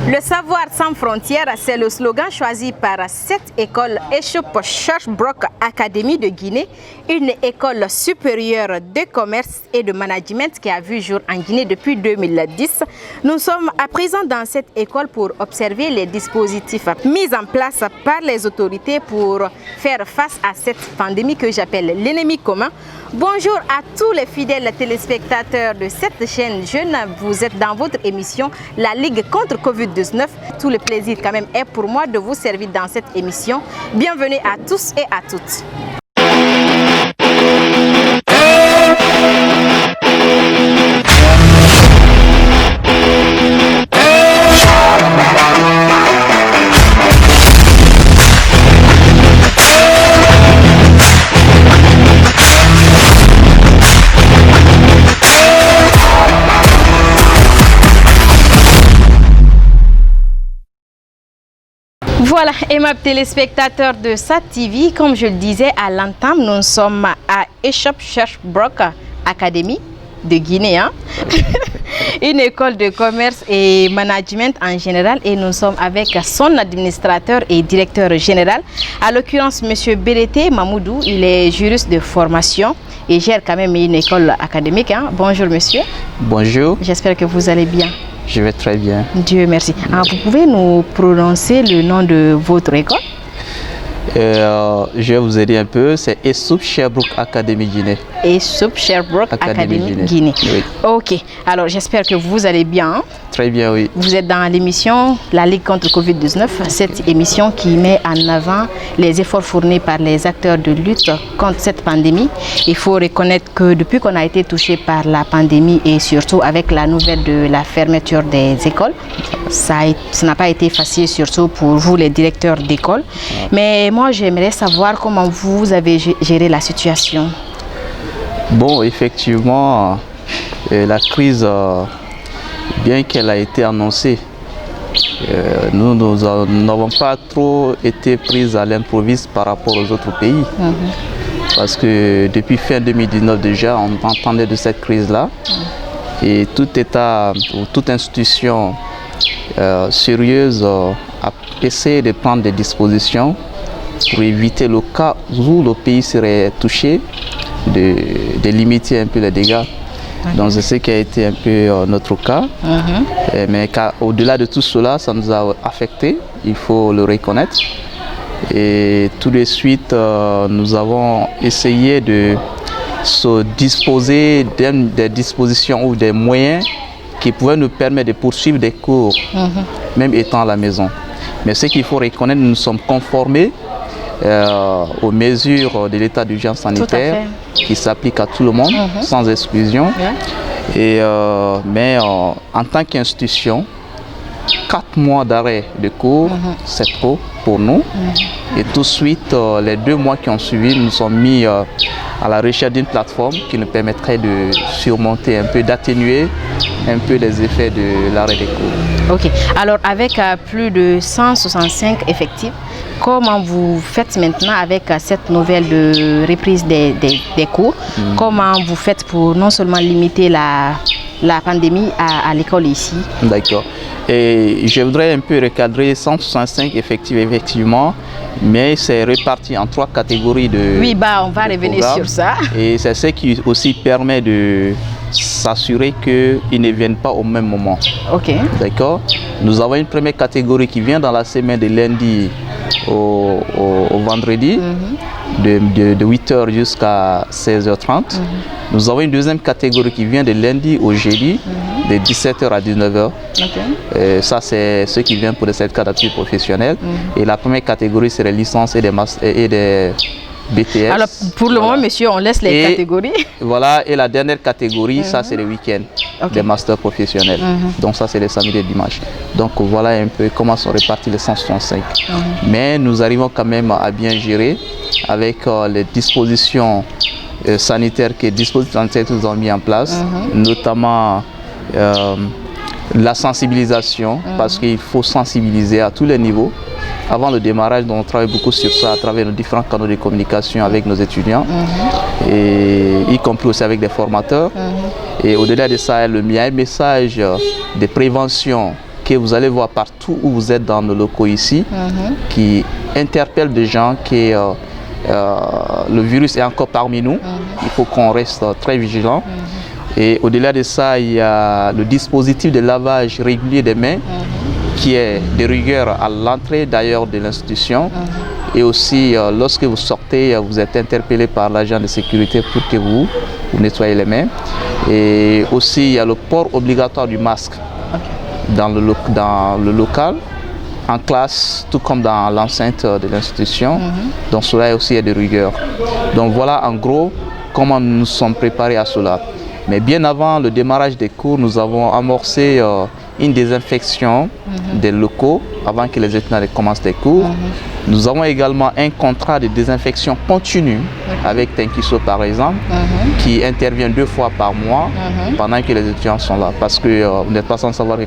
Le savoir sans frontières, c'est le slogan choisi par cette école ESHOP Sherbrooke Academy de Guinée, une école supérieure de commerce et de management qui a vu jour en Guinée depuis 2010. Nous sommes à présent dans cette école pour observer les dispositifs mis en place par les autorités pour faire face à cette pandémie que j'appelle l'ennemi commun. Bonjour à tous les fidèles téléspectateurs de cette chaîne jeune. Vous êtes dans votre émission La Ligue contre Covid-19. Tout le plaisir quand même est pour moi de vous servir dans cette émission. Bienvenue à tous et à toutes. Voilà, aimables téléspectateurs de SAT TV, comme je le disais à l'entame, nous sommes à ESHOP Sherbrooke Academy de Guinée, une école de commerce et management en général, et nous sommes avec son administrateur et directeur général, à l'occurrence M. Bérété Mamoudou. Il est juriste de formation et gère quand même une école académique. Bonjour monsieur. Bonjour. J'espère que vous allez bien. Je vais très bien. Dieu merci. Vous pouvez nous prononcer le nom de votre école? Je vais vous aider un peu. C'est ESHOP Sherbrooke Academy Guinée. ESHOP Sherbrooke Academy Guinée. Oui. Ok. Alors j'espère que vous allez bien. Très bien, oui. Vous êtes dans l'émission La Ligue contre Covid-19, cette émission qui met en avant les efforts fournis par les acteurs de lutte contre cette pandémie. Il faut reconnaître que depuis qu'on a été touché par la pandémie et surtout avec la nouvelle de la fermeture des écoles, ça n'a pas été facile, surtout pour vous les directeurs d'école. Mais moi, j'aimerais savoir comment vous avez géré la situation. Bon, effectivement, la crise, bien qu'elle a été annoncée, nous n'avons pas trop été pris à l'improviste par rapport aux autres pays. Parce que depuis fin 2019 déjà, on entendait de cette crise-là. Et tout État ou toute institution sérieuse a essayé de prendre des dispositions pour éviter le cas où le pays serait touché, de limiter un peu les dégâts. Donc c'est ce qui a été un peu notre cas. Mais au-delà de tout cela, ça nous a affecté, il faut le reconnaître. Et tout de suite, nous avons essayé de se disposer des dispositions ou des moyens qui pouvaient nous permettre de poursuivre des cours, même étant à la maison. Mais ce qu'il faut reconnaître, nous nous sommes conformés aux mesures de l'état d'urgence sanitaire qui s'appliquent à tout le monde, sans exclusion. Mais en tant qu'institution, 4 mois d'arrêt de cours, c'est trop pour nous. Et tout de suite, les 2 mois qui ont suivi, nous sommes mis à la recherche d'une plateforme qui nous permettrait de surmonter un peu, d'atténuer un peu les effets de l'arrêt des cours. Ok. Alors, avec plus de 165 effectifs, comment vous faites maintenant avec cette nouvelle de reprise des cours? Comment vous faites pour non seulement limiter la pandémie à l'école ici? D'accord. Et je voudrais un peu recadrer 165 effectifs, effectivement, mais c'est réparti en 3 catégories de. Oui, on va revenir sur ça. Et c'est ce qui aussi permet de s'assurer qu'ils ne viennent pas au même moment. Ok. D'accord. Nous avons une première catégorie qui vient dans la semaine de lundi au vendredi, de 8h jusqu'à 16h30. Nous avons une deuxième catégorie qui vient de lundi au jeudi, de 17h à 19h. Ça, c'est ceux qui viennent pour des certificats d'aptitude professionnelle. Et la première catégorie, c'est les licences et des BTS. Alors, pour le moment, monsieur, on laisse les catégories. Voilà, et la dernière catégorie, ça, c'est le week-end, des masters professionnels. Donc, ça, c'est les samedis et dimanches. Donc, voilà un peu comment sont répartis les 165. Mais nous arrivons quand même à bien gérer avec les dispositions sanitaires que nous avons mis en place, notamment la sensibilisation, parce qu'il faut sensibiliser à tous les niveaux. Avant le démarrage, on travaille beaucoup sur ça à travers nos différents canaux de communication avec nos étudiants, et y compris aussi avec des formateurs. Et au-delà de ça, il y a un message de prévention que vous allez voir partout où vous êtes dans nos locaux ici, qui interpellent des gens que le virus est encore parmi nous. Il faut qu'on reste très vigilant. Et au-delà de ça, il y a le dispositif de lavage régulier des mains qui est de rigueur à l'entrée d'ailleurs de l'institution. Et aussi, lorsque vous sortez, vous êtes interpellé par l'agent de sécurité pour que vous nettoyez les mains. Et aussi, il y a le port obligatoire du masque dans le local, en classe, tout comme dans l'enceinte de l'institution. Donc cela aussi est de rigueur. Donc voilà en gros comment nous nous sommes préparés à cela. Mais bien avant le démarrage des cours, nous avons amorcé une désinfection des locaux avant que les étudiants commencent les cours. Nous avons également un contrat de désinfection continue avec Tenkiso par exemple, qui intervient 2 fois par mois pendant que les étudiants sont là. Parce que vous n'êtes pas sans savoir que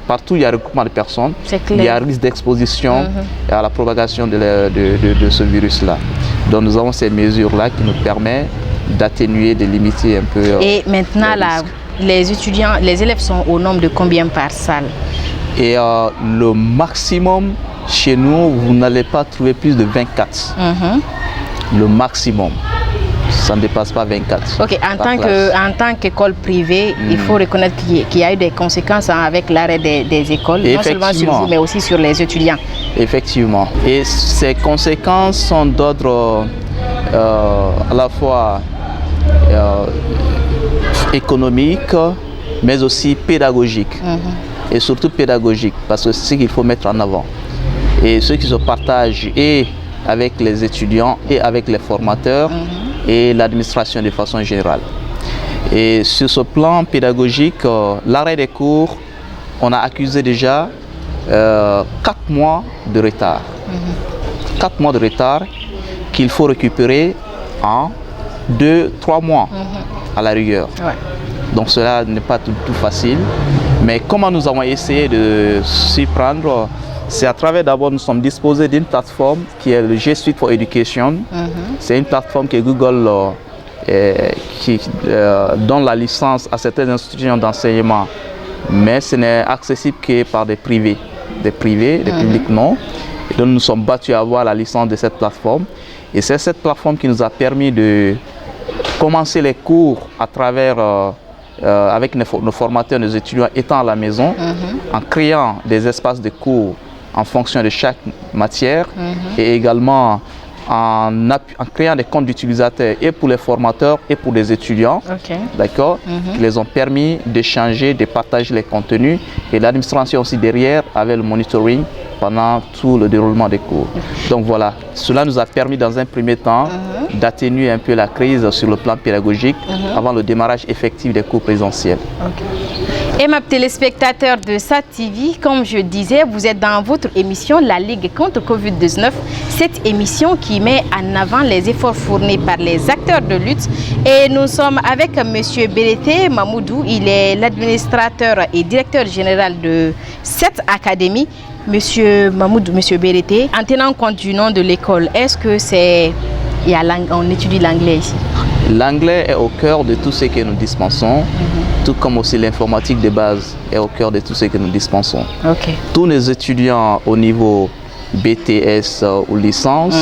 partout il y a regroupement de personnes, il y a risque d'exposition à la propagation de ce virus-là. Donc nous avons ces mesures-là qui nous permettent d'atténuer, de limiter un peu. Et maintenant, là, les élèves sont au nombre de combien par salle? Et le maximum chez nous, vous n'allez pas trouver plus de 24. Le maximum. Ça ne dépasse pas 24. Ok, en tant qu'école privée, il faut reconnaître qu'il y a eu des conséquences avec l'arrêt des écoles, non seulement sur vous, mais aussi sur les étudiants. Effectivement. Et ces conséquences sont d'ordre à la fois économique, mais aussi pédagogique. Et surtout pédagogique, parce que c'est ce qu'il faut mettre en avant. Et ceux qui se partagent et avec les étudiants et avec les formateurs et l'administration de façon générale. Et sur ce plan pédagogique, l'arrêt des cours, on a accusé déjà 4 mois de retard. 4 mois de retard qu'il faut récupérer en 2-3 mois à la rigueur. Donc cela n'est pas tout facile. Mais comment nous avons essayé de s'y prendre, c'est à travers d'abord nous sommes disposés d'une plateforme qui est le G Suite for Education. C'est une plateforme que Google qui donne la licence à certaines institutions d'enseignement, mais ce n'est accessible que par des privés. Des publics non. Et donc nous sommes battus à avoir la licence de cette plateforme. Et c'est cette plateforme qui nous a permis de commencer les cours à travers, avec nos formateurs, nos étudiants étant à la maison, en créant des espaces de cours en fonction de chaque matière et également en créant des comptes d'utilisateurs et pour les formateurs et pour les étudiants, d'accord, qui les ont permis d'échanger, de partager les contenus et l'administration aussi derrière avec le monitoring pendant tout le déroulement des cours. Donc voilà, cela nous a permis dans un premier temps d'atténuer un peu la crise sur le plan pédagogique avant le démarrage effectif des cours présentiels. Et mes téléspectateurs de SAT-TV, comme je disais, vous êtes dans votre émission La Ligue contre Covid-19, cette émission qui met en avant les efforts fournis par les acteurs de lutte. Et nous sommes avec M. Bérété Mamoudou, il est l'administrateur et directeur général de cette académie. Monsieur Mamoudou, Monsieur Bérété, en tenant compte du nom de l'école, est-ce que on étudie l'anglais ici? L'anglais est au cœur de tout ce que nous dispensons, tout comme aussi l'informatique de base est au cœur de tout ce que nous dispensons. Tous les étudiants au niveau BTS ou licence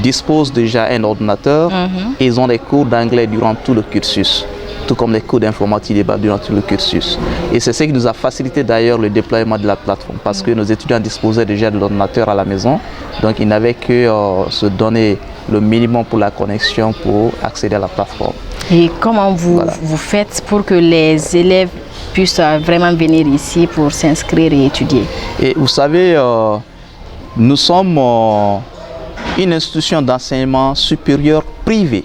disposent déjà d'un ordinateur et ils ont des cours d'anglais durant tout le cursus, tout comme les cours d'informatique de base durant tout le cursus. Et c'est ce qui nous a facilité d'ailleurs le déploiement de la plateforme parce que nos étudiants disposaient déjà de l'ordinateur à la maison, donc ils n'avaient que se donner le minimum pour la connexion pour accéder à la plateforme. Et comment vous faites pour que les élèves puissent vraiment venir ici pour s'inscrire et étudier? Et vous savez, nous sommes une institution d'enseignement supérieur privée.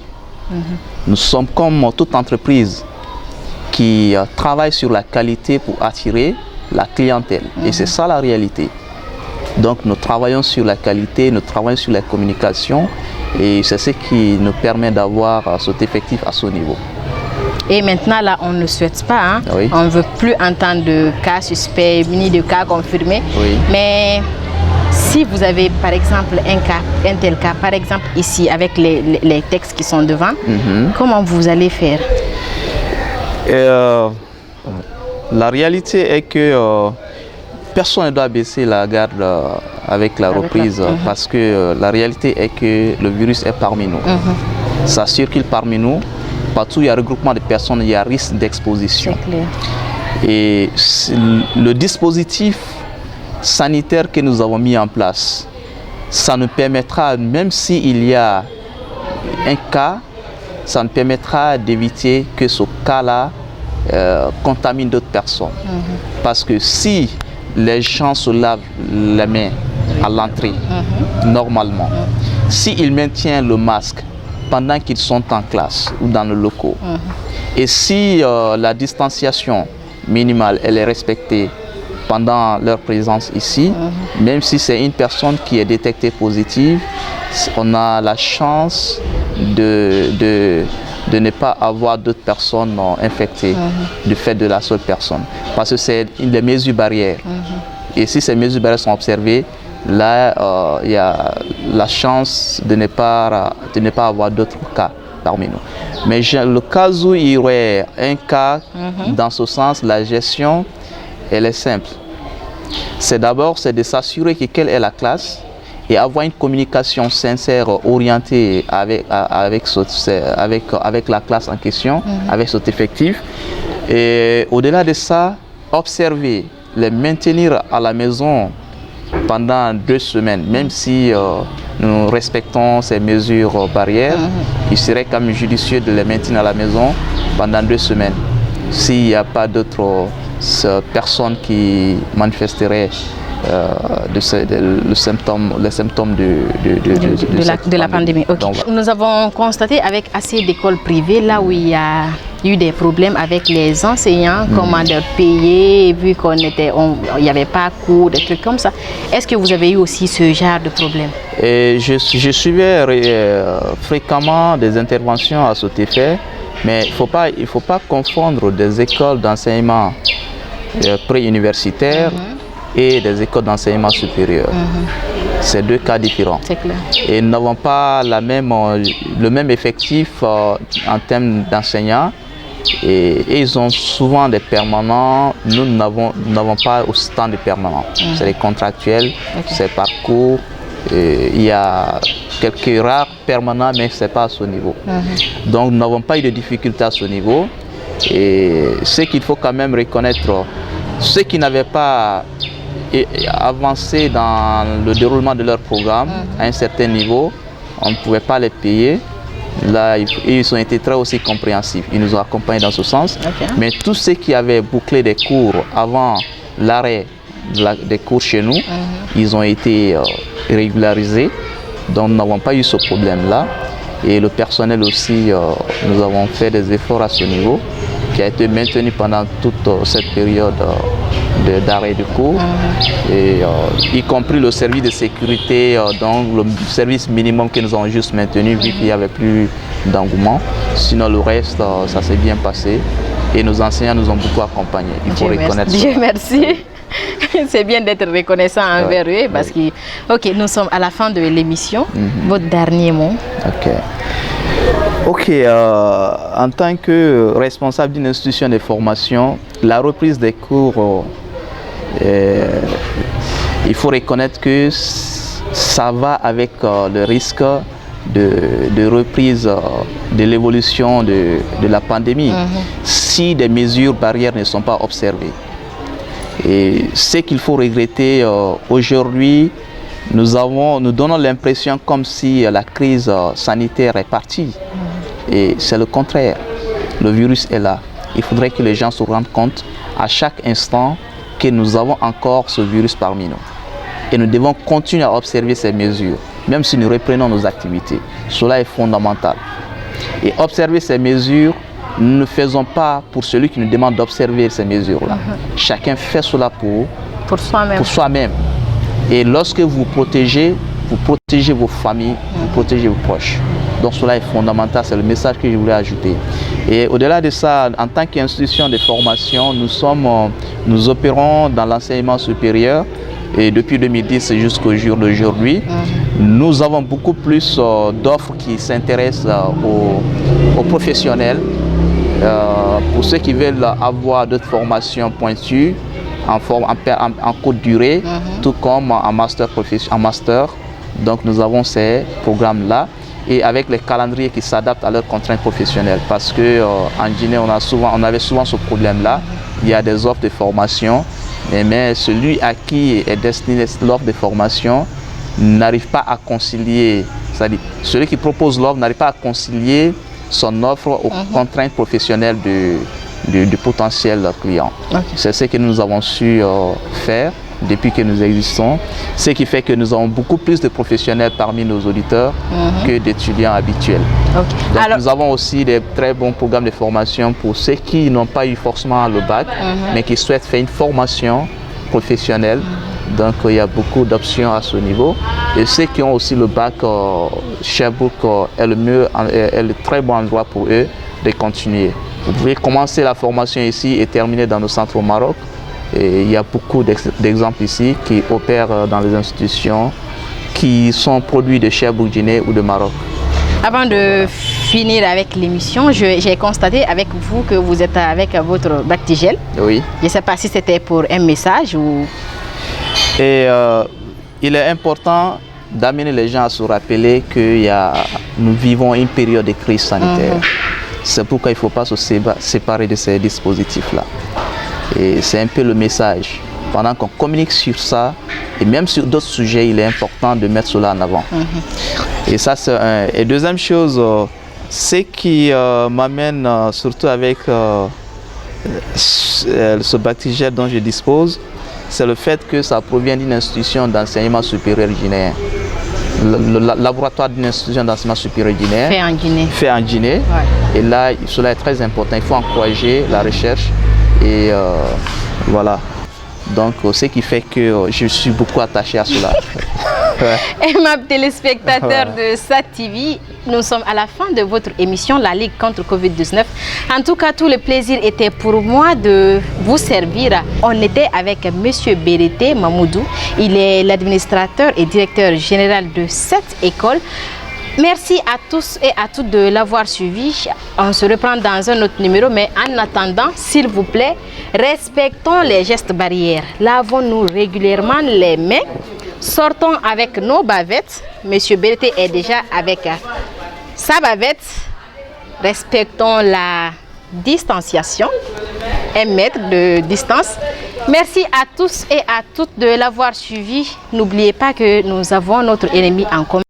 Nous sommes comme toute entreprise qui travaille sur la qualité pour attirer la clientèle. Et c'est ça la réalité. Donc nous travaillons sur la qualité, nous travaillons sur la communication et c'est ce qui nous permet d'avoir cet effectif à ce niveau. Et maintenant, là, on ne souhaite pas, on ne veut plus entendre de cas suspects ni de cas confirmés. Mais si vous avez, par exemple, un tel cas, par exemple ici, avec les textes qui sont devant, comment vous allez faire? La réalité est que personne ne doit baisser la garde avec la reprise parce que la réalité est que le virus est parmi nous. Ça circule parmi nous. Partout où il y a regroupement de personnes, il y a risque d'exposition. Et le dispositif sanitaire que nous avons mis en place, ça nous permettra, même s'il y a un cas, ça nous permettra d'éviter que ce cas-là contamine d'autres personnes. Parce que si les gens se lavent les mains à l'entrée, normalement, s'ils maintiennent le masque pendant qu'ils sont en classe ou dans le locaux, et si la distanciation minimale elle est respectée pendant leur présence ici, même si c'est une personne qui est détectée positive, on a la chance de ne pas avoir d'autres personnes infectées du fait de la seule personne. Parce que c'est des mesures barrières. Et si ces mesures barrières sont observées, là, il y a la chance de ne pas avoir d'autres cas parmi nous. Mais le cas où il y aurait un cas, dans ce sens, la gestion, elle est simple. C'est d'abord de s'assurer quelle est la classe et avoir une communication sincère, orientée avec la classe en question, avec cet effectif. Et au-delà de ça, observer, les maintenir à la maison pendant 2 semaines, même si nous respectons ces mesures barrières, il serait quand même judicieux de les maintenir à la maison pendant 2 semaines. S'il n'y a pas d'autres personnes qui manifesteraient les symptômes de la pandémie. Okay. Donc, nous avons constaté avec assez d'écoles privées, là où il y a eu des problèmes avec les enseignants, comment leur payer, vu qu'il n'y avait pas cours, des trucs comme ça. Est-ce que vous avez eu aussi ce genre de problème? Et je suivais fréquemment des interventions à cet effet, mais il ne faut pas confondre des écoles d'enseignement préuniversitaires et des écoles d'enseignement supérieur. C'est 2 cas différents. C'est clair. Et nous n'avons pas le même effectif en termes d'enseignants. Et ils ont souvent des permanents. Nous n'avons pas autant de permanents. C'est des contractuels, c'est par cours. Il y a quelques rares permanents, mais ce n'est pas à ce niveau. Donc nous n'avons pas eu de difficultés à ce niveau. Et ce qu'il faut quand même reconnaître, ceux qui n'avaient pas avancé dans le déroulement de leur programme à un certain niveau, on ne pouvait pas les payer. Là, ils ont été très aussi compréhensifs. Ils nous ont accompagnés dans ce sens. Mais tous ceux qui avaient bouclé des cours avant l'arrêt des cours chez nous, ils ont été régularisés. Donc nous n'avons pas eu ce problème-là. Et le personnel aussi, nous avons fait des efforts à ce niveau, qui a été maintenu pendant toute cette période d'arrêt de cours, et, y compris le service de sécurité, donc le service minimum que nous avons juste maintenu vu qu'il n'y avait plus d'engouement. Sinon le reste, ça s'est bien passé et nos enseignants nous ont beaucoup accompagnés. Il faut reconnaître ça. Dieu merci. C'est bien d'être reconnaissant envers eux parce que, ok, nous sommes à la fin de l'émission. Votre dernier mot. Ok, en tant que responsable d'une institution de formation, la reprise des cours, il faut reconnaître que ça va avec le risque de reprise de l'évolution de la pandémie si des mesures barrières ne sont pas observées. Et ce qu'il faut regretter aujourd'hui, nous donnons l'impression comme si la crise sanitaire est partie. Et c'est le contraire. Le virus est là. Il faudrait que les gens se rendent compte à chaque instant que nous avons encore ce virus parmi nous. Et nous devons continuer à observer ces mesures, même si nous reprenons nos activités. Cela est fondamental. Et observer ces mesures, nous ne faisons pas pour celui qui nous demande d'observer ces mesures-là. Chacun fait cela pour soi-même. Et lorsque vous protégez vos familles, vous protégez vos proches. Donc cela est fondamental, c'est le message que je voulais ajouter. Et au-delà de ça, en tant qu'institution de formation, nous opérons dans l'enseignement supérieur. Et depuis 2010 jusqu'au jour d'aujourd'hui, nous avons beaucoup plus d'offres qui s'intéressent aux professionnels. Pour ceux qui veulent avoir d'autres formations pointues, en courte durée, tout comme en master. Donc nous avons ces programmes-là et avec les calendriers qui s'adaptent à leurs contraintes professionnelles. Parce qu'en Guinée, on avait souvent ce problème-là. Il y a des offres de formation, mais celui à qui est destinée l'offre de formation n'arrive pas à concilier, c'est-à-dire celui qui propose l'offre n'arrive pas à concilier son offre aux contraintes professionnelles du potentiel client. Okay. C'est ce que nous avons su faire depuis que nous existons, ce qui fait que nous avons beaucoup plus de professionnels parmi nos auditeurs que d'étudiants habituels. Okay. Donc, alors, nous avons aussi des très bons programmes de formation pour ceux qui n'ont pas eu forcément le bac, mais qui souhaitent faire une formation professionnelle. Donc il y a beaucoup d'options à ce niveau. Et ceux qui ont aussi le bac, Sherbrooke est le très bon endroit pour eux de continuer. Vous pouvez commencer la formation ici et terminer dans nos centres au Maroc. Et il y a beaucoup d'exemples ici qui opèrent dans les institutions qui sont produits de Sherbrooke, Guinée ou de Maroc. Avant de finir avec l'émission, j'ai constaté avec vous que vous êtes avec votre bac Tigel. Oui. Je ne sais pas si c'était pour un message ou... Et il est important d'amener les gens à se rappeler que nous vivons une période de crise sanitaire. C'est pourquoi il ne faut pas se séparer de ces dispositifs-là. Et c'est un peu le message. Pendant qu'on communique sur ça, et même sur d'autres sujets, il est important de mettre cela en avant. Et ça, c'est un. Et deuxième chose, ce qui m'amène surtout avec ce bac Tigel dont je dispose, c'est le fait que ça provient d'une institution d'enseignement supérieur guinéen. Le laboratoire d'une institution d'enseignement supérieur guinéen. Fait en Guinée. Ouais. Et là, cela est très important. Il faut encourager la recherche. Et voilà. Donc, ce qui fait que je suis beaucoup attaché à cela. Aimables téléspectateurs de SAT-TV, nous sommes à la fin de votre émission La Ligue contre Covid-19. En tout cas, tout le plaisir était pour moi de vous servir. On était avec M. Bérété Mamoudou. Il est l'administrateur et directeur général de cette école. Merci à tous et à toutes de l'avoir suivi. On se reprend dans un autre numéro, mais en attendant, s'il vous plaît, respectons les gestes barrières. Lavons-nous régulièrement les mains. Sortons avec nos bavettes. Monsieur Bérété est déjà avec sa bavette. Respectons la distanciation. 1 mètre de distance. Merci à tous et à toutes de l'avoir suivi. N'oubliez pas que nous avons notre ennemi en commun.